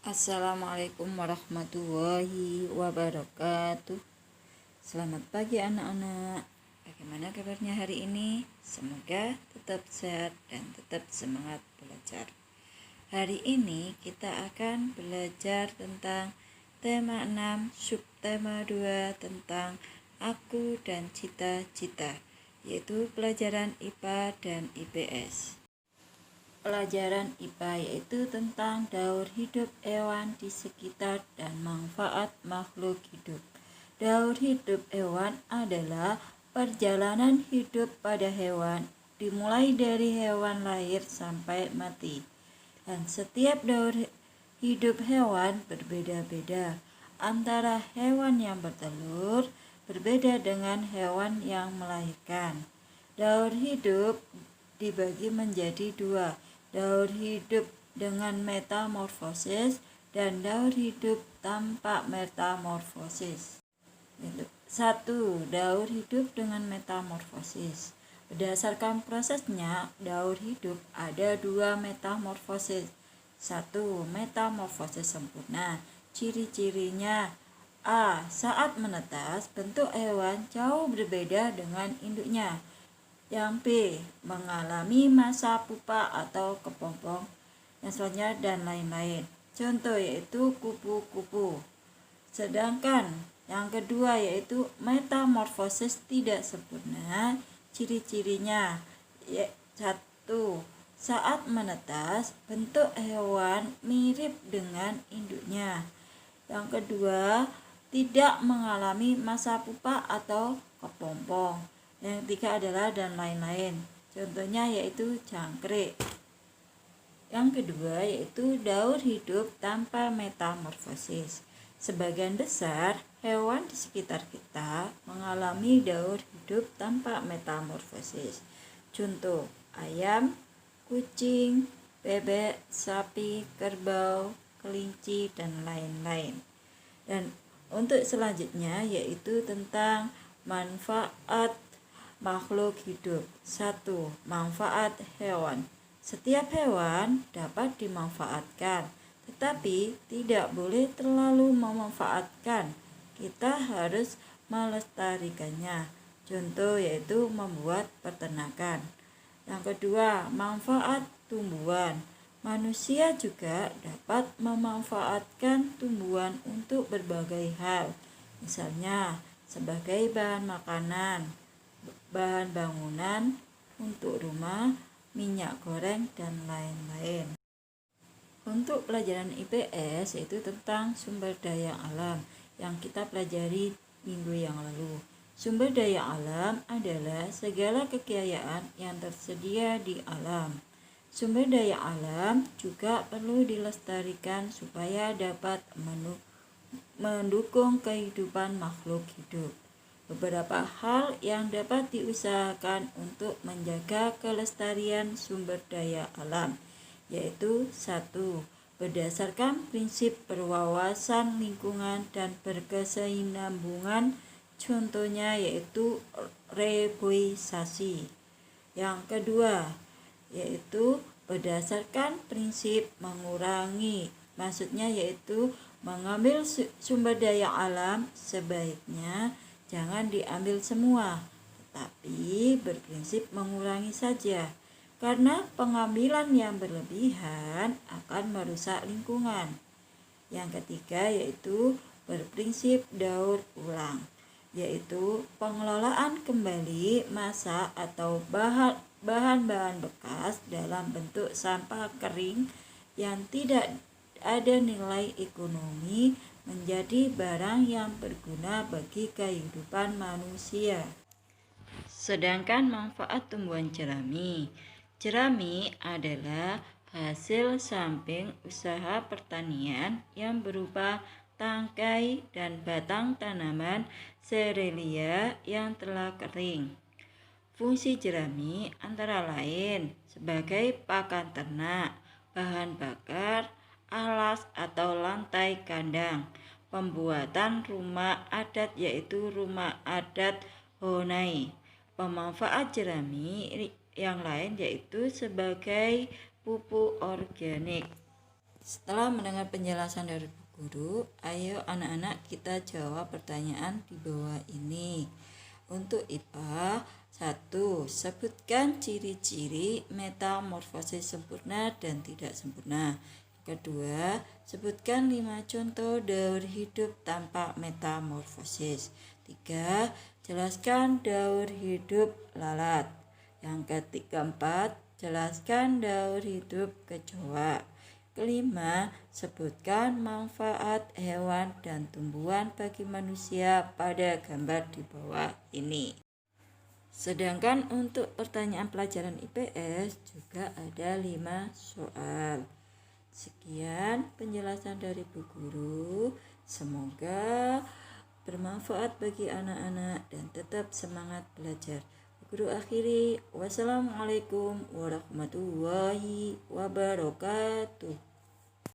Assalamualaikum warahmatullahi wabarakatuh. Selamat pagi anak-anak. Bagaimana kabarnya hari ini? Semoga tetap sehat dan tetap semangat belajar. Hari ini kita akan belajar tentang tema 6, subtema 2 tentang aku dan cita-cita, yaitu pelajaran IPA dan IPS. Pelajaran IPA yaitu tentang daur hidup hewan di sekitar dan manfaat makhluk hidup. Daur hidup hewan adalah perjalanan hidup pada hewan, dimulai dari hewan lahir sampai mati. Dan setiap daur hidup hewan berbeda-beda. Antara hewan yang bertelur berbeda dengan hewan yang melahirkan. Daur hidup dibagi menjadi dua, daur hidup dengan metamorfosis dan daur hidup tanpa metamorfosis. 1. Daur hidup dengan metamorfosis. Berdasarkan prosesnya, daur hidup ada dua metamorfosis. 1. Metamorfosis sempurna. Ciri-cirinya: A. Saat menetas, bentuk hewan jauh berbeda dengan induknya. Yang B. Mengalami masa pupa atau kepompong. Yang selanjutnya dan lain-lain. Contoh yaitu kupu-kupu. Sedangkan yang kedua yaitu metamorfosis tidak sempurna. Ciri-cirinya: 1. Saat menetas, bentuk hewan mirip dengan induknya. Yang kedua, tidak mengalami masa pupa atau kepompong. Yang ketiga adalah dan lain-lain. Contohnya yaitu jangkrik. Yang kedua yaitu daur hidup tanpa metamorfosis. Sebagian besar hewan di sekitar kita mengalami daur hidup tanpa metamorfosis. Contoh: ayam, kucing, bebek, sapi, kerbau, kelinci, dan lain-lain. Dan untuk selanjutnya yaitu tentang manfaat makhluk hidup. 1. Manfaat hewan. Setiap hewan dapat dimanfaatkan, tetapi tidak boleh terlalu memanfaatkan. Kita harus melestarikannya. Contoh yaitu membuat peternakan. Yang kedua, manfaat tumbuhan. Manusia juga dapat memanfaatkan tumbuhan untuk berbagai hal. Misalnya sebagai bahan makanan, bahan bangunan untuk rumah, minyak goreng, dan lain-lain. Untuk pelajaran IPS yaitu tentang sumber daya alam yang kita pelajari minggu yang lalu. Sumber daya alam adalah segala kekayaan yang tersedia di alam. Sumber daya alam juga perlu dilestarikan supaya dapat mendukung kehidupan makhluk hidup. Beberapa hal yang dapat diusahakan untuk menjaga kelestarian sumber daya alam yaitu: 1. Berdasarkan prinsip berwawasan lingkungan dan berkesinambungan, contohnya yaitu reboisasi. Yang kedua yaitu berdasarkan prinsip mengurangi, maksudnya yaitu mengambil sumber daya alam sebaiknya jangan diambil semua, tetapi berprinsip mengurangi saja, karena pengambilan yang berlebihan akan merusak lingkungan. Yang ketiga yaitu berprinsip daur ulang, yaitu pengelolaan kembali massa atau bahan-bahan bekas dalam bentuk sampah kering yang tidak ada nilai ekonomi menjadi barang yang berguna bagi kehidupan manusia. Sedangkan manfaat tumbuhan jerami. Jerami adalah hasil samping usaha pertanian yang berupa tangkai dan batang tanaman serelia yang telah kering. Fungsi jerami antara lain sebagai pakan ternak, bahan bakar, alas atau lantai kandang, pembuatan rumah adat yaitu rumah adat Honai. Pemanfaat jerami yang lain yaitu sebagai pupuk organik. Setelah mendengar penjelasan dari Bu Guru, ayo anak-anak kita jawab pertanyaan di bawah ini. Untuk IPA, 1. Sebutkan ciri-ciri metamorfosis sempurna dan tidak sempurna. Kedua, sebutkan 5 contoh daur hidup tanpa metamorfosis. 3. Jelaskan daur hidup lalat. Yang keempat, jelaskan daur hidup kecoa. Kelima, sebutkan manfaat hewan dan tumbuhan bagi manusia pada gambar di bawah ini. Sedangkan untuk pertanyaan pelajaran IPS juga ada 5 soal. Sekian penjelasan dari Bu Guru. Semoga bermanfaat bagi anak-anak dan tetap semangat belajar. Bu Guru akhiri. Wassalamualaikum warahmatullahi wabarakatuh.